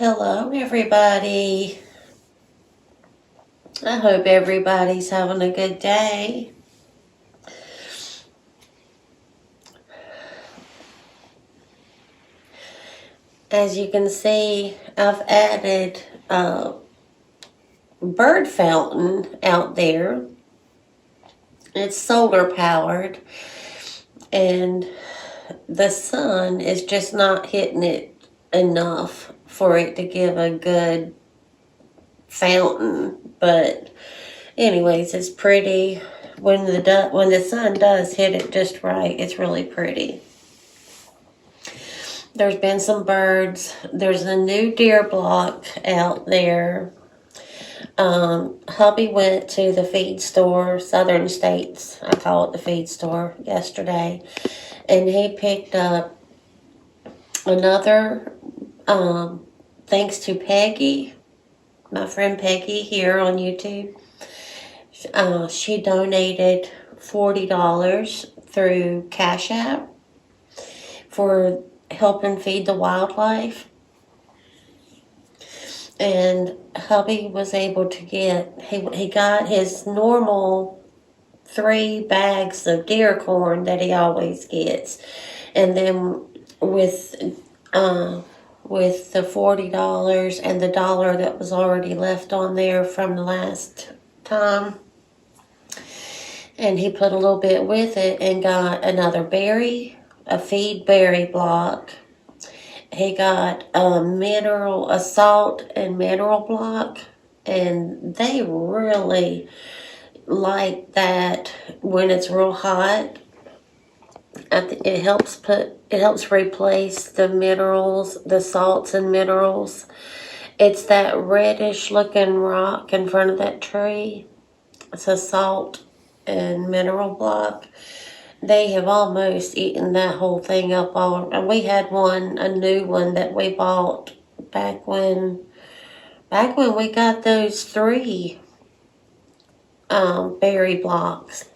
Hello, everybody. I hope everybody's having a good day. As you can see, I've added a bird fountain out there. It's solar powered, and the sun is just not hitting it enough for it to give a good fountain. But anyways, it's pretty. When the sun does hit it just right, it's really pretty. There's been some birds. There's a new deer block out there. Hubby went to the feed store, Southern States, I call it the feed store, yesterday, and he picked up another, thanks to Peggy, my friend Peggy here on YouTube. She donated $40 through Cash App for helping feed the wildlife. And hubby was able to get, he got his normal 3 bags of deer corn that he always gets. And then with the $40 and the $1 that was already left on there from the last time, and he put a little bit with it and got another berry, a feed berry block. He got a salt and mineral block, and they really like that when it's real hot. It helps replace the minerals, the salts and minerals. It's that reddish looking rock in front of that tree. It's a salt and mineral block. They have almost eaten that whole thing up. And we had a new one that we bought back when we got those 3 berry blocks.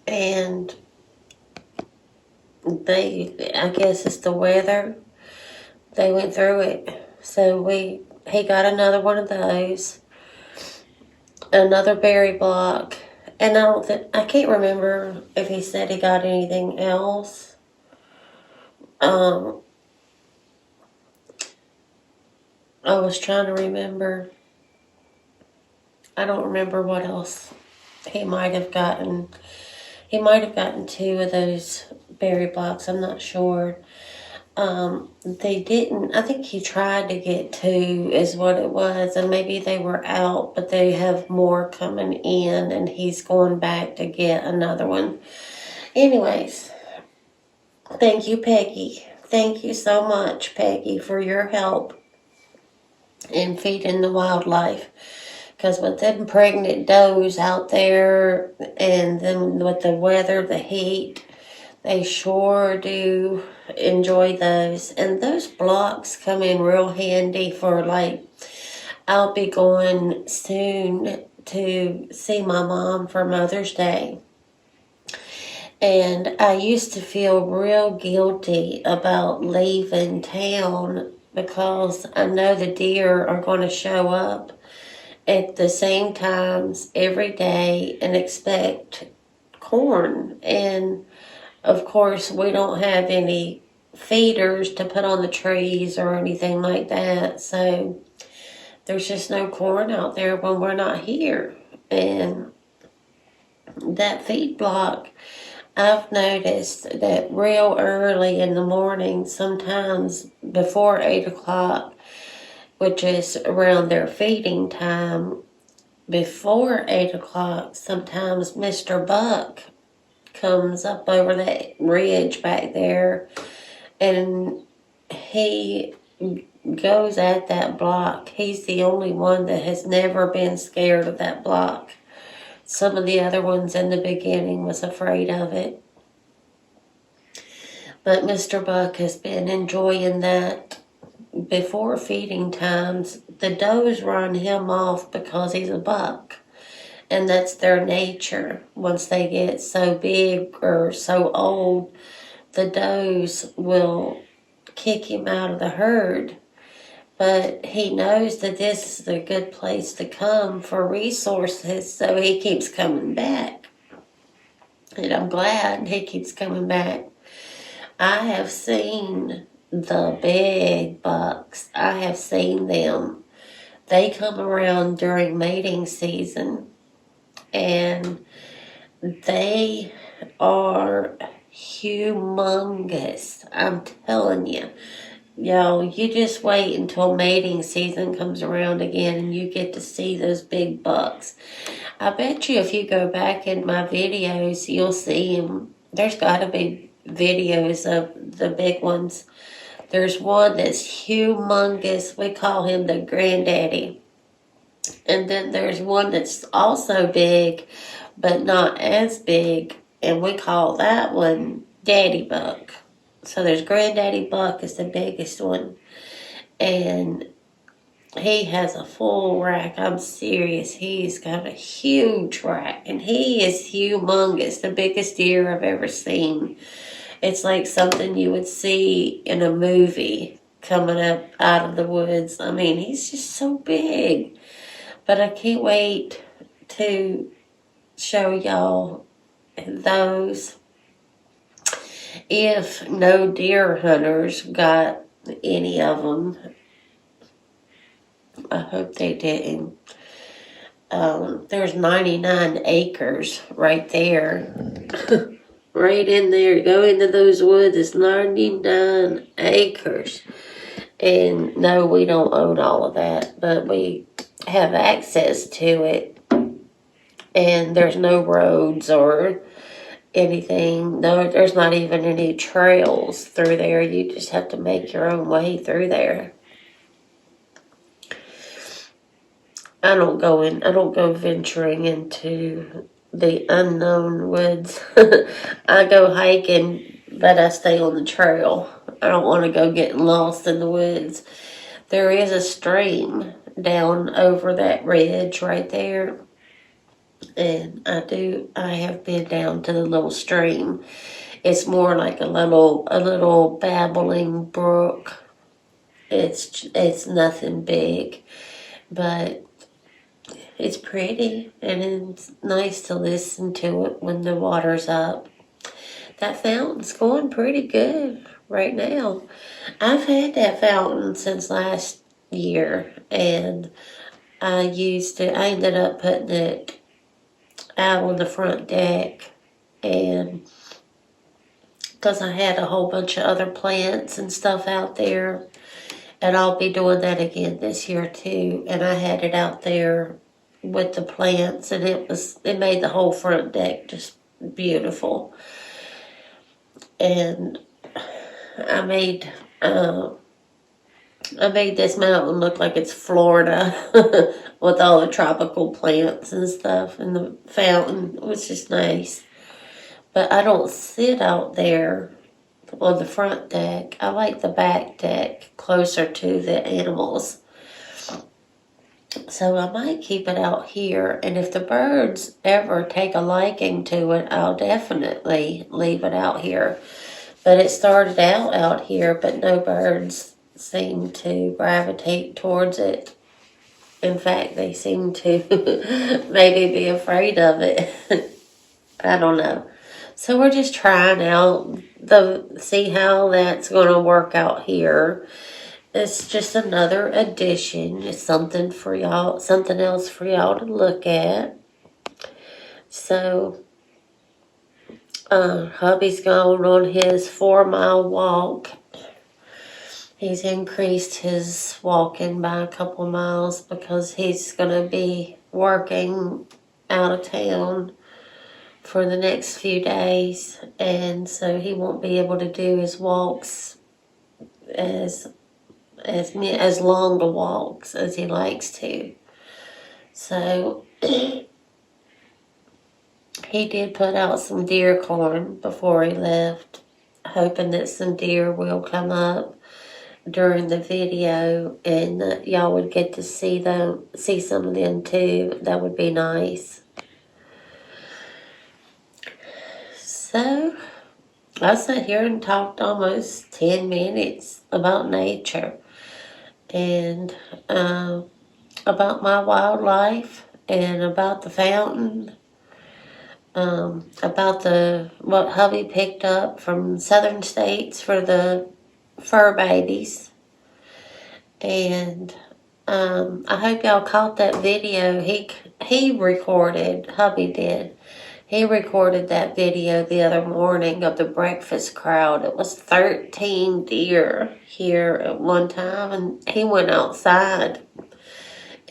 And I guess it's the weather. They went through it. So he got another one of those, another berry block. And I can't remember if he said he got anything else. I was trying to remember. I don't remember what else he might have gotten. He might have gotten 2 of those berry blocks. I'm not sure. They didn't. I think he tried to get 2 is what it was, and maybe they were out, but they have more coming in, and he's going back to get another one. Anyways, thank you, Peggy. Thank you so much, Peggy, for your help in feeding the wildlife. Because with them pregnant does out there, and then with the weather, the heat, they sure do enjoy those. And those blocks come in real handy for, I'll be going soon to see my mom for Mother's Day. And I used to feel real guilty about leaving town because I know the deer are going to show up at the same times every day and expect corn. And of course, we don't have any feeders to put on the trees or anything like that. So there's just no corn out there when we're not here. And that feed block, I've noticed that real early in the morning, sometimes before 8 o'clock, which is around their feeding time, before 8 o'clock, sometimes Mr. Buck comes up over that ridge back there, and he goes at that block. He's the only one that has never been scared of that block. Some of the other ones in the beginning was afraid of it. But Mr. Buck has been enjoying that. Before feeding times, the does run him off because he's a buck. And that's their nature. Once they get so big or so old, the does will kick him out of the herd. But he knows that this is a good place to come for resources, so he keeps coming back. And I'm glad he keeps coming back. I have seen the big bucks. I have seen them. They come around during mating season, and they are humongous. I'm telling you. Yo, you just wait until mating season comes around again and you get to see those big bucks. I bet you if you go back in my videos, you'll see them. There's got to be videos of the big ones. There's one that's humongous. We call him the granddaddy. And then there's one that's also big, but not as big. And we call that one Daddy Buck. So there's Granddaddy Buck is the biggest one. And he has a full rack. I'm serious. He's got a huge rack. And he is humongous. The biggest deer I've ever seen. It's like something you would see in a movie coming up out of the woods. I mean, he's just so big. But I can't wait to show y'all those. If no deer hunters got any of them, I hope they didn't. There's 99 acres right there. Right in there. Go into those woods. It's 99 acres. And no, we don't own all of that, but we have access to it. And there's no roads or anything. No, there's not even any trails through there. You just have to make your own way through there. I don't go venturing into the unknown woods. I go hiking, but I stay on the trail. I don't want to go getting lost in the woods. There is a stream down over that ridge right there. And I have been down to the little stream. It's more like a little babbling brook. It's nothing big, but it's pretty and it's nice to listen to it when the water's up. That fountain's going pretty good right now. I've had that fountain since last year, and I ended up putting it out on the front deck, and because I had a whole bunch of other plants and stuff out there, and I'll be doing that again this year too. And I had it out there with the plants, and it made the whole front deck just beautiful. And I made this mountain look like it's Florida with all the tropical plants and stuff, and the fountain was just nice. But I don't sit out there on the front deck. I like the back deck closer to the animals. So I might keep it out here, and if the birds ever take a liking to it, I'll definitely leave it out here. But it started out here, but no birds seem to gravitate towards it. In fact, they seem to maybe be afraid of it. I don't know. So we're just trying out see how that's going to work out here. It's just another addition. It's something for y'all, something else for y'all to look at. So, hubby's gone on his 4-mile walk. He's increased his walking by a couple miles because he's going to be working out of town for the next few days. And so he won't be able to do his walks as long the walks as he likes to. So he did put out some deer corn before he left, hoping that some deer will come up during the video and y'all would get to see some of them too. That would be nice. So I sat here and talked almost 10 minutes about nature and about my wildlife and about the fountain, about the what hubby picked up from southern states for the fur babies. And I hope y'all caught that video. He recorded, hubby did. He recorded that video the other morning of the breakfast crowd. It was 13 deer here at one time, and he went outside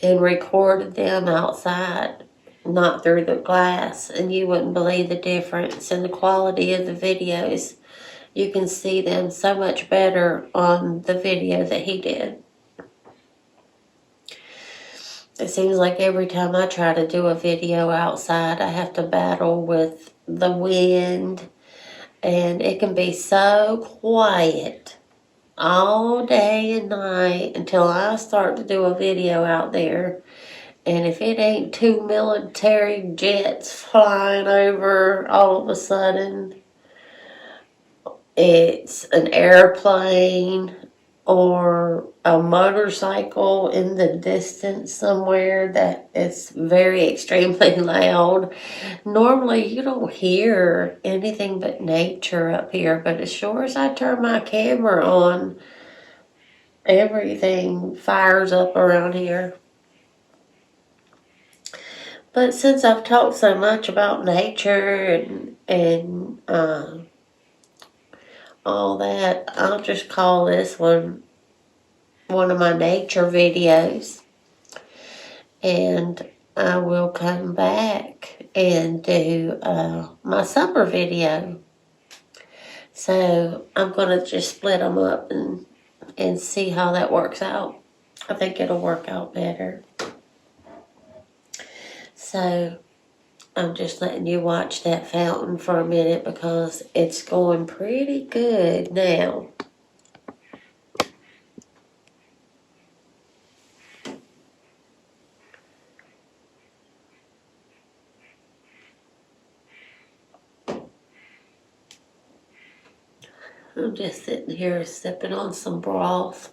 and recorded them outside, not through the glass. And you wouldn't believe the difference in the quality of the videos. You can see them so much better on the video that he did. It seems like every time I try to do a video outside, I have to battle with the wind, and it can be so quiet all day and night until I start to do a video out there. And if it ain't two military jets flying over all of a sudden, it's an airplane or a motorcycle in the distance somewhere that is very extremely loud. Normally you don't hear anything but nature up here, but as sure as I turn my camera on, everything fires up around here. But since I've talked so much about nature and all that, I'll just call this one of my nature videos, and I will come back and do my summer video. So I'm going to just split them up and see how that works out. I think it'll work out better. So I'm just letting you watch that fountain for a minute because it's going pretty good now. I'm just sitting here sipping on some broth.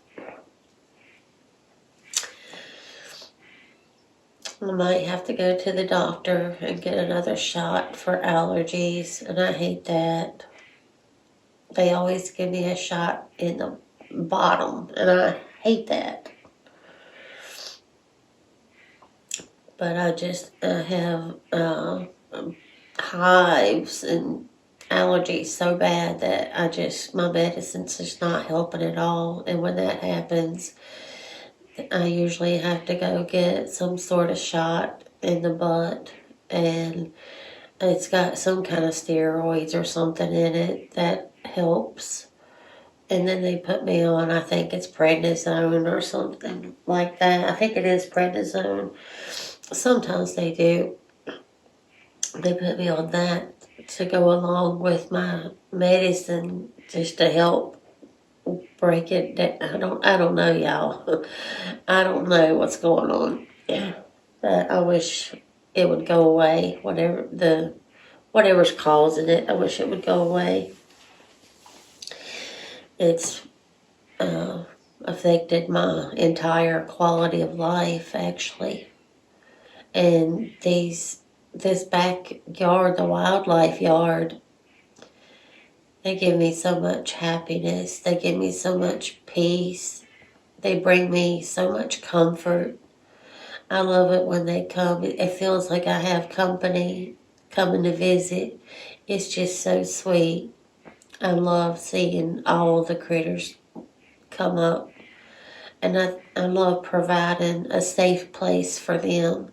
I might have to go to the doctor and get another shot for allergies, and I hate that. They always give me a shot in the bottom, and I hate that. But I have hives and allergies so bad that my medicine's just not helping at all. And when that happens, I usually have to go get some sort of shot in the butt, and it's got some kind of steroids or something in it that helps. And then they put me on, I think it's prednisone or something like that. I think it is prednisone. Sometimes they do. They put me on that to go along with my medicine just to help break it down. I don't know, y'all. I don't know what's going on. Yeah. But I wish it would go away. Whatever's causing it, I wish it would go away. It's affected my entire quality of life, actually. And this backyard, the wildlife yard, they give me so much happiness. They give me so much peace. They bring me so much comfort. I love it when they come. It feels like I have company coming to visit. It's just so sweet. I love seeing all the critters come up. And I love providing a safe place for them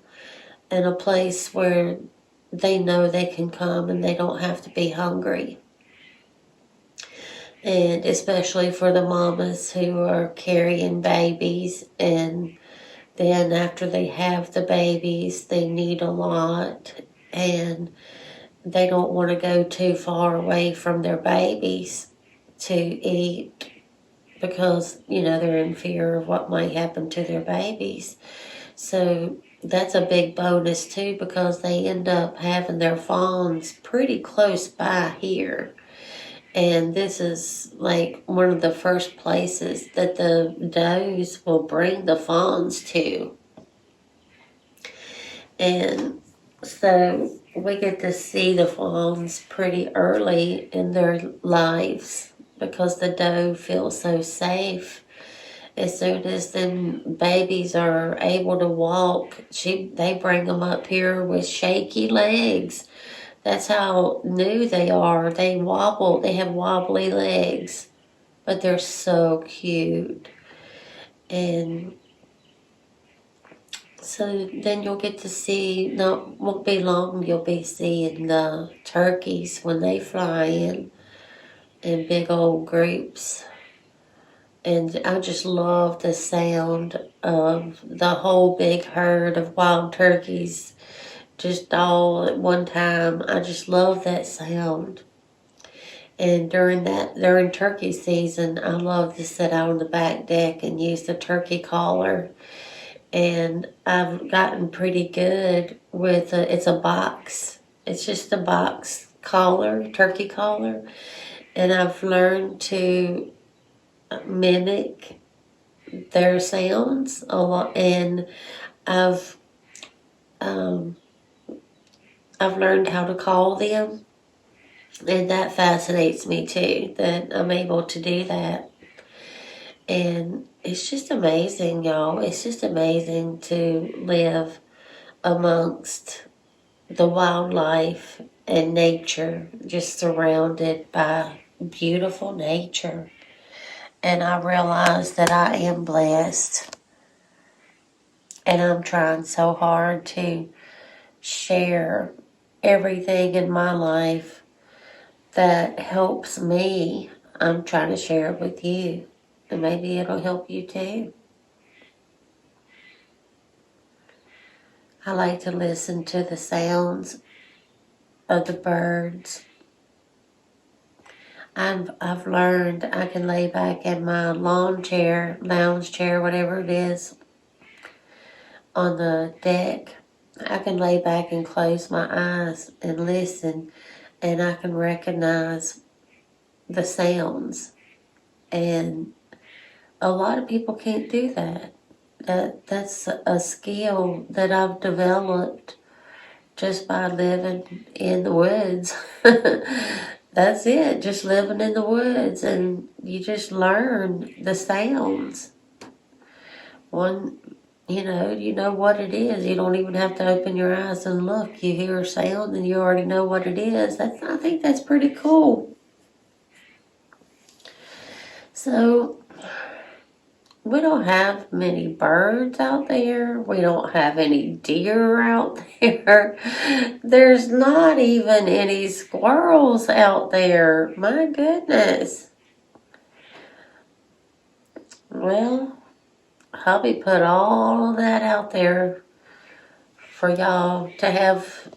and a place where they know they can come and they don't have to be hungry. And especially for the mamas who are carrying babies, and then after they have the babies, they need a lot, and they don't want to go too far away from their babies to eat because, they're in fear of what might happen to their babies. So that's a big bonus too, because they end up having their fawns pretty close by here. And this is like one of the first places that the does will bring the fawns to. And so we get to see the fawns pretty early in their lives because the doe feels so safe. As soon as them babies are able to walk, they bring them up here with shaky legs. That's how new they are. They wobble. They have wobbly legs, but they're so cute. And so then you'll get to see, won't be long, you'll be seeing the turkeys when they fly in big old groups. And I just love the sound of the whole big herd of wild turkeys just all at one time. I just love that sound. And during turkey season, I love to sit out on the back deck and use the turkey caller. And I've gotten pretty good with it's a box. It's just a box collar, turkey collar. And I've learned to mimic their sounds a lot. And I've learned how to call them. And that fascinates me too, that I'm able to do that. And it's just amazing, y'all. It's just amazing to live amongst the wildlife and nature, just surrounded by beautiful nature. And I realize that I am blessed. And I'm trying so hard to share everything in my life that helps me. I'm trying to share it with you. And maybe it'll help you too. I like to listen to the sounds of the birds. I've learned I can lay back in my lounge chair, whatever it is, on the deck. I can lay back and close my eyes and listen, and I can recognize the sounds. And a lot of people can't do that. That's a skill that I've developed just by living in the woods. That's it, just living in the woods, and you just learn the sounds. You know what it is. You don't even have to open your eyes and look. You hear a sound and you already know what it is. I think that's pretty cool. So, we don't have many birds out there. We don't have any deer out there. There's not even any squirrels out there. My goodness. Well, hubby put all of that out there for y'all to have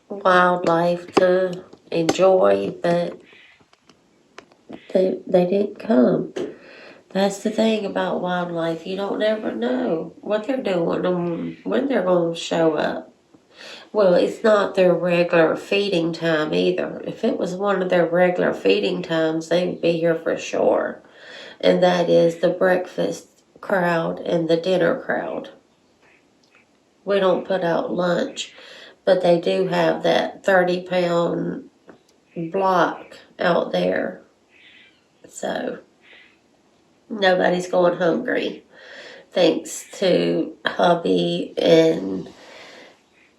wildlife to enjoy, but they didn't come. That's the thing about wildlife. You don't ever know what they're doing and when they're going to show up. Well, it's not their regular feeding time either. If it was one of their regular feeding times, they would be here for sure. And that is the breakfast crowd and the dinner crowd. We don't put out lunch, but they do have that 30-pound block out there. So nobody's going hungry, thanks to hubby and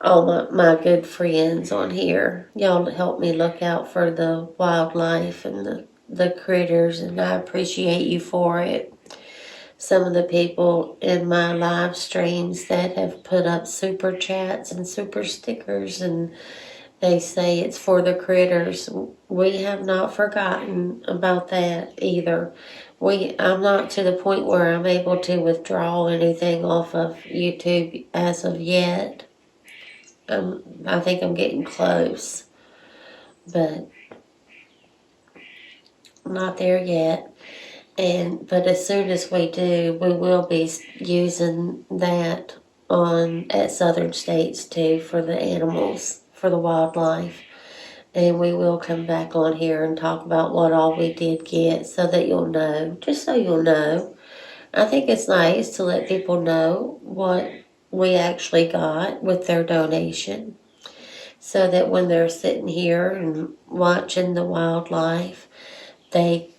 all my good friends on here. Y'all help me look out for the wildlife and the critters, and I appreciate you for it. Some of the people in my live streams that have put up super chats and super stickers, and they say it's for the critters. We have not forgotten about that either. I'm not to the point where I'm able to withdraw anything off of YouTube as of yet. I think I'm getting close, but not there yet. But as soon as we do, we will be using that at Southern States too, for the animals, for the wildlife. And we will come back on here and talk about what all we did get so that you'll know, just so you'll know. I think it's nice to let people know what we actually got with their donation so that when they're sitting here and watching the wildlife, they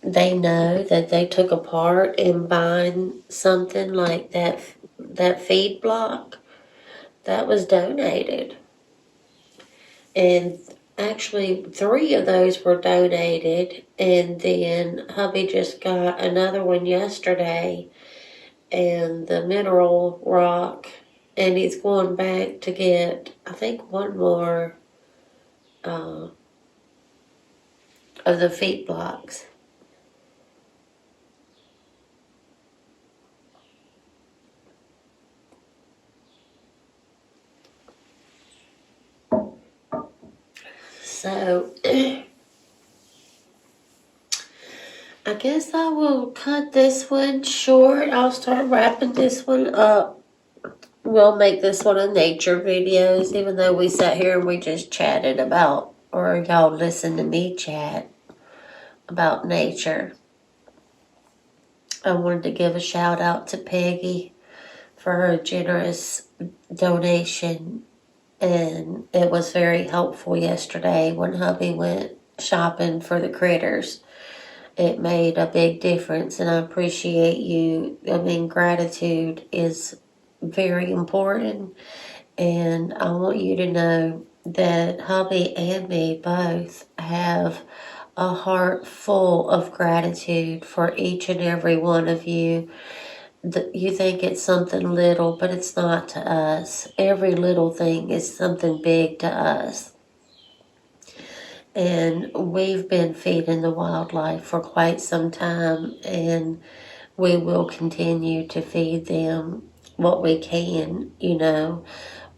know that they took a part in buying something like that feed block that was donated. And actually, 3 of those were donated, and then hubby just got another one yesterday, and the mineral rock, and he's going back to get, I think, one more of the feet blocks. So I guess I will cut this one short. I'll start wrapping this one up. We'll make this one a nature videos, even though we sat here and we just chatted about, or y'all listened to me chat about nature. I wanted to give a shout out to Peggy for her generous donation, and it was very helpful yesterday when hubby went shopping for the critters. It made a big difference, and I appreciate you. I mean, gratitude is very important, and I want you to know that hubby and me both have a heart full of gratitude for each and every one of you. You think it's something little, but it's not to us. Every little thing is something big to us. And we've been feeding the wildlife for quite some time, and we will continue to feed them what we can,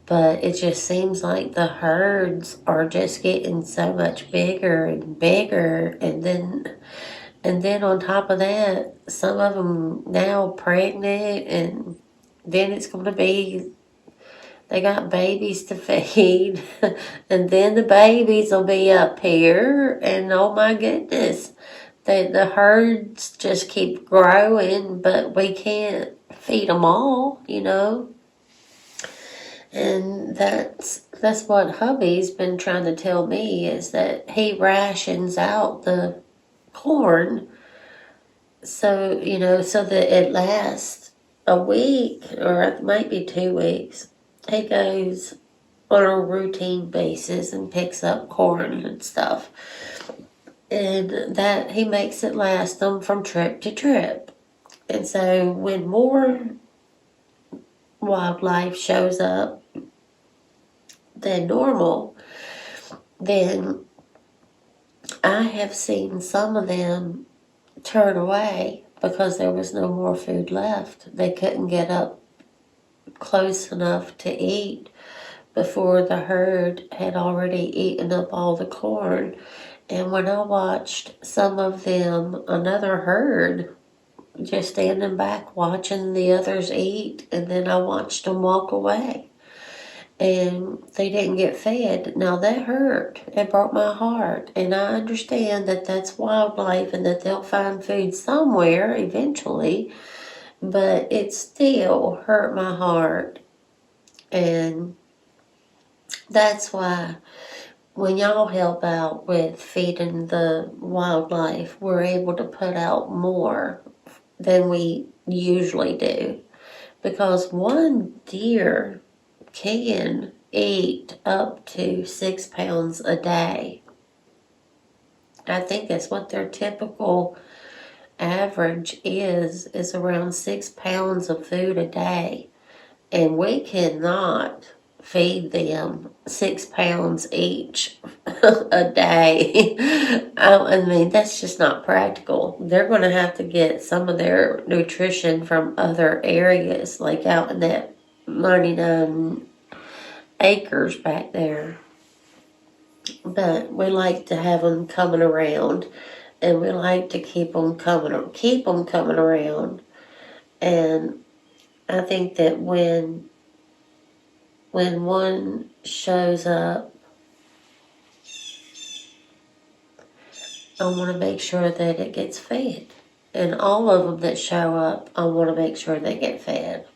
But it just seems like the herds are just getting so much bigger and bigger, and then on top of that, some of them now pregnant, and then it's going to be, they got babies to feed, and then the babies will be up here, and oh my goodness, the herds just keep growing, but we can't feed them all. And that's what hubby's been trying to tell me, is that he rations out the corn so that it lasts a week, or it might be 2 weeks. He goes on a routine basis and picks up corn and stuff. And that he makes it last them from trip to trip. And so when more wildlife shows up than normal, then I have seen some of them turn away because there was no more food left. They couldn't get up close enough to eat before the herd had already eaten up all the corn. And when I watched some of them, another herd, just standing back watching the others eat, and then I watched them walk away, and they didn't get fed. Now that hurt. It broke my heart. And I understand that that's wildlife and that they'll find food somewhere eventually, but it still hurt my heart. And that's why when y'all help out with feeding the wildlife, we're able to put out more than we usually do. Because one deer can eat up to 6 pounds a day. I think that's what their typical average is around 6 pounds of food a day. And we cannot feed them 6 pounds each a day. I mean, that's just not practical. They're going to have to get some of their nutrition from other areas, like out in that 99 acres back there. But we like to have them coming around, and we like to keep them coming around. And I think that when one shows up I want to make sure that it gets fed. And all of them that show up, I want to make sure they get fed.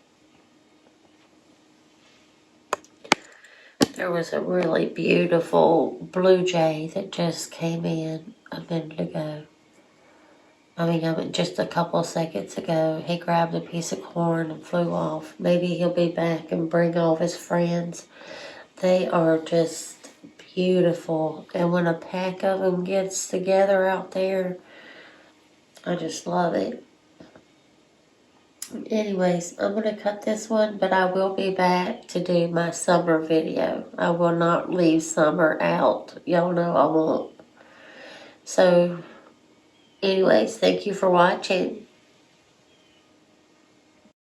There was a really beautiful blue jay that just came in a minute ago. Just a couple seconds ago. He grabbed a piece of corn and flew off. Maybe he'll be back and bring all of his friends. They are just beautiful. And when a pack of them gets together out there, I just love it. Anyways, I'm going to cut this one, but I will be back to do my summer video. I will not leave summer out. Y'all know I won't. So, anyways, thank you for watching.